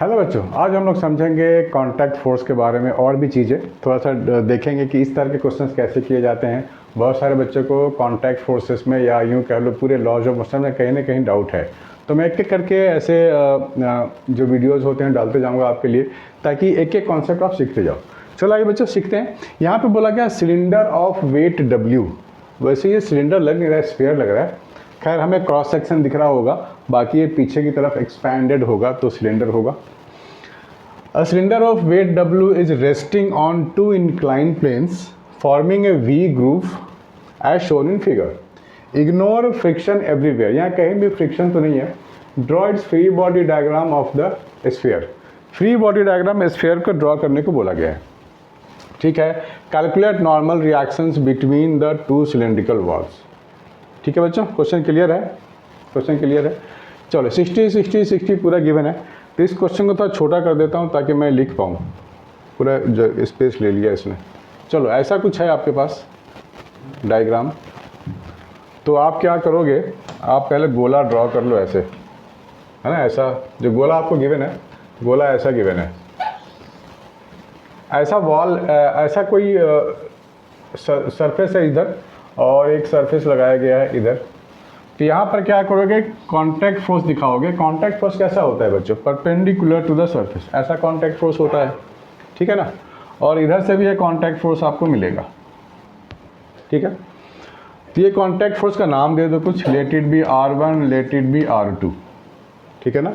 Hello बच्चों, आज हम लोग समझेंगे कांटेक्ट फोर्स के बारे में और भी चीज़ें। थोड़ा सा देखेंगे कि इस तरह के क्वेश्चंस कैसे किए जाते हैं। बहुत सारे बच्चों को कांटेक्ट फोर्सेस में या यूँ कह लो पूरे लॉज ऑफ मोशन में कहीं ना कहीं डाउट है, तो मैं एक एक करके ऐसे जो वीडियोज़ होते हैं डालते जाऊँगा आपके लिए, ताकि एक एक कॉन्सेप्ट आप सीखते जाओ। चलो आइए बच्चों सीखते हैं। यहाँ पर बोला गया सिलेंडर ऑफ वेट W। वैसे ये सिलेंडर लग नहीं रहा है, स्फीयर लग रहा है। खैर हमें क्रॉस सेक्शन दिख रहा होगा, बाकी ये पीछे की तरफ एक्सपैंडेड होगा तो सिलेंडर होगा। A cylinder of weight W is resting on two inclined planes forming a V groove as shown in figure. Ignore friction everywhere. यहाँ कहीं भी फ्रिक्शन तो नहीं है। Draw its free body diagram of the sphere. Free body diagram sphere को draw करने को बोला गया है। ठीक है। Calculate normal reactions between the two cylindrical walls. ठीक है बच्चों, क्वेश्चन क्लियर है? क्वेश्चन क्लियर है। चलो 60 60 60 पूरा गिवन है, तो इस क्वेश्चन को थोड़ा छोटा कर देता हूँ ताकि मैं लिख पाऊँ। पूरा जो स्पेस ले लिया इसने। चलो ऐसा कुछ है आपके पास डायग्राम, तो आप क्या करोगे, आप पहले गोला ड्रॉ कर लो ऐसे, है ना। ऐसा जो गोला आपको गिवन है, गोला ऐसा गिवन है, ऐसा वॉल, ऐसा कोई सरफेस है इधर और एक सरफेस लगाया गया है इधर। तो यहाँ पर क्या करोगे, कांटेक्ट फोर्स दिखाओगे। कांटेक्ट फोर्स कैसा होता है बच्चों? परपेंडिकुलर टू द सरफेस, ऐसा कांटेक्ट फोर्स होता है। ठीक है ना। और इधर से भी ये कांटेक्ट फोर्स आपको मिलेगा। ठीक है। तो ये कांटेक्ट फोर्स का नाम दे दो कुछ, let it be R1, let it be R2। ठीक है ना।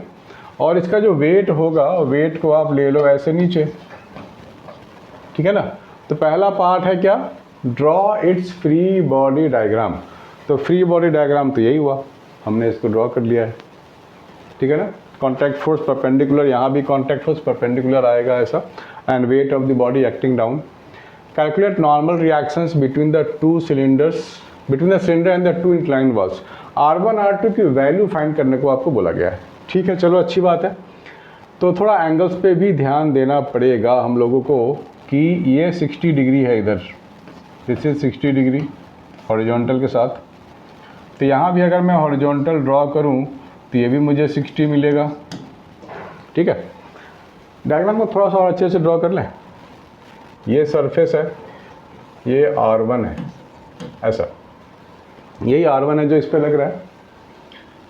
और इसका जो वेट होगा, वेट को आप ले लो ऐसे नीचे। ठीक है ना। तो पहला पार्ट है क्या, draw it's free body diagram. तो फ्री बॉडी डायग्राम तो यही हुआ, हमने इसको ड्रॉ कर लिया है। ठीक है ना। कांटेक्ट फोर्स परपेंडिकुलर, यहाँ भी कांटेक्ट फोर्स परपेंडिकुलर आएगा ऐसा, and weight of the body acting down. Calculate normal reactions between the two cylinders, between the cylinder and the two inclined walls. R1 R2 की वैल्यू फाइंड करने को आपको बोला गया है। ठीक है, चलो अच्छी बात है। तो थोड़ा एंगल्स पे भी ध्यान देना पड़ेगा हम लोगों को कि ये 60 डिग्री है इधर, दिस इज 60 डिग्री हॉरिजॉन्टल के साथ। तो यहाँ भी अगर मैं हॉरिजॉन्टल ड्रॉ करूँ तो ये भी मुझे 60 मिलेगा। ठीक है। डायग्राम को थोड़ा सा और अच्छे से ड्रॉ कर लें। ये सरफेस है, ये R1 है, ऐसा यही R1 है जो इस पे लग रहा है,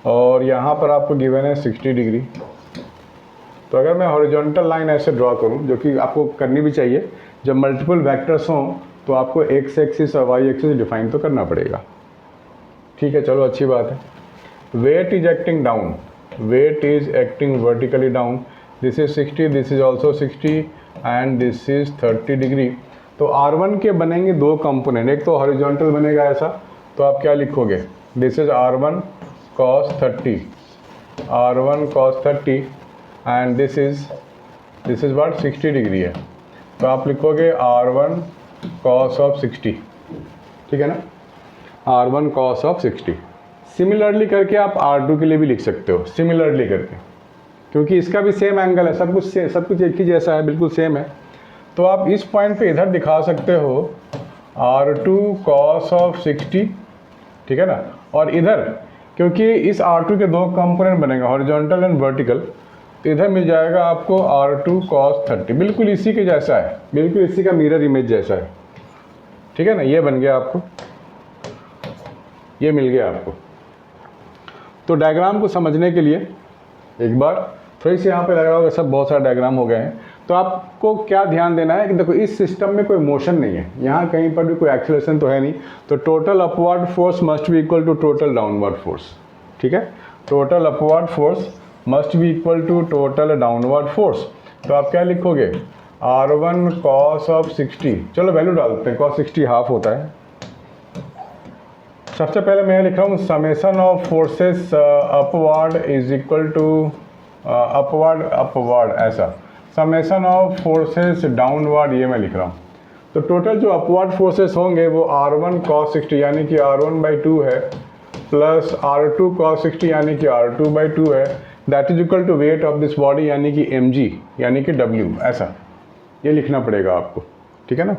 और यहाँ पर आपको गिवन है 60 डिग्री। तो अगर मैं हॉरिजॉन्टल लाइन ऐसे ड्रॉ करूँ, जो कि आपको करनी भी चाहिए, जब मल्टीपल वेक्टर्स हों तो आपको एक्स एक्सिस और वाई एक्सिस डिफाइन तो करना पड़ेगा। ठीक है, चलो अच्छी बात है। Weight is acting down, weight is acting vertically down. This is 60, this is also 60 and this is 30 degree. तो R1 के बनेंगे दो कंपोनेंट, एक तो हॉरिजॉन्टल बनेगा ऐसा, तो आप क्या लिखोगे, this is R1 cos 30, R1 cos 30 and this is what 60 degree है, तो आप लिखोगे R1 cos ऑफ 60। ठीक है ना, R1 cos ऑफ 60। सिमिलरली करके आप R2 के लिए भी लिख सकते हो, सिमिलरली करके, क्योंकि इसका भी सेम एंगल है, सब कुछ एक ही जैसा है, बिल्कुल सेम है। तो आप इस पॉइंट पे इधर दिखा सकते हो R2 cos ऑफ 60। ठीक है ना। और इधर क्योंकि इस R2 के दो कंपोनेंट बनेंगे, हॉरिजॉन्टल एंड वर्टिकल, तो इधर मिल जाएगा आपको R2 cos 30, बिल्कुल इसी के जैसा है, बिल्कुल इसी का मिरर इमेज जैसा है। ठीक है ना, ये बन गया आपको, ये मिल गया आपको। तो डायग्राम को समझने के लिए एक बार थोड़ी सी यहाँ पे लग रहा होगा सब बहुत सारे डायग्राम हो गए हैं, तो आपको क्या ध्यान देना है कि देखो इस सिस्टम में कोई मोशन नहीं है, यहाँ कहीं पर भी कोई एक्सेलरेशन तो है नहीं, तो total upward force must be equal to total downward force. ठीक है, total upward force must be equal to total downward force. तो आप क्या लिखोगे, R1 cos ऑफ 60, चलो वैल्यू डालते हैं, cos 60 हाफ होता है। सबसे पहले मैं लिख रहा हूँ summation of forces upward is equal to upward ऐसा, समेशन ऑफ फोर्सेस डाउनवर्ड ये मैं लिख रहा हूँ। तो टोटल जो अपवर्ड फोर्सेस होंगे वो R1 cos 60 यानी कि R1/2 है, प्लस R2 cos 60 यानी कि R2/2 है, that is equal to weight of this body यानी कि mg यानी कि W, ऐसा ये लिखना पड़ेगा आपको। ठीक है ना।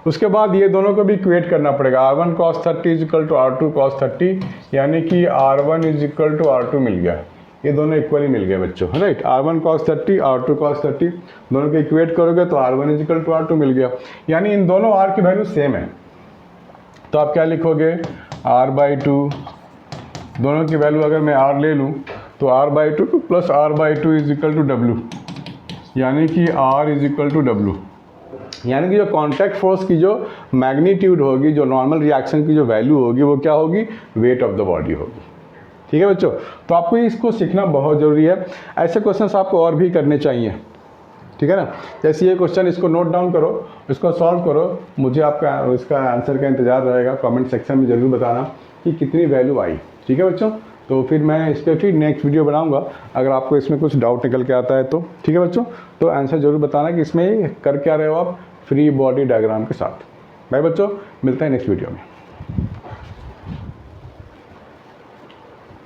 उसके बाद ये दोनों को भी इक्वेट करना पड़ेगा, R1 cos 30 is equal to R2 cos 30 यानी कि R1 is equal to R2 मिल गया। ये दोनों इक्वली मिल गए बच्चों, right. R1 cos 30, R2 cos 30, दोनों को इक्वेट करोगे तो R1 इजिकल टू R2 मिल गया, यानी इन दोनों R की वैल्यू सेम है। तो आप क्या लिखोगे, R/2, दोनों की वैल्यू अगर मैं R ले लूँ तो R/2 plus R/2 is equal to W, यानी कि R इजिकल टू W, यानी कि जो कॉन्टैक्ट फोर्स की जो मैग्नीट्यूड होगी, जो नॉर्मल रिएक्शन की जो वैल्यू होगी, वो क्या होगी, वेट ऑफ द बॉडी होगी। ठीक है बच्चों, तो आपको इसको सीखना बहुत ज़रूरी है। ऐसे क्वेश्चंस आपको और भी करने चाहिए, ठीक है ना। जैसे ये क्वेश्चन, इसको नोट डाउन करो, इसको सॉल्व करो, मुझे आपका इसका आंसर का इंतजार रहेगा। कमेंट सेक्शन में ज़रूर बताना कि कितनी वैल्यू आई। ठीक है बच्चों, तो फिर मैं इस पर फिर नेक्स्ट वीडियो बनाऊंगा, अगर आपको इसमें कुछ डाउट निकल के आता है तो। ठीक है बच्चों, तो आंसर ज़रूर बताना कि इसमें कर क्या रहे हो आप फ्री बॉडी डायग्राम के साथ। बाय बच्चों, मिलते हैं नेक्स्ट वीडियो में।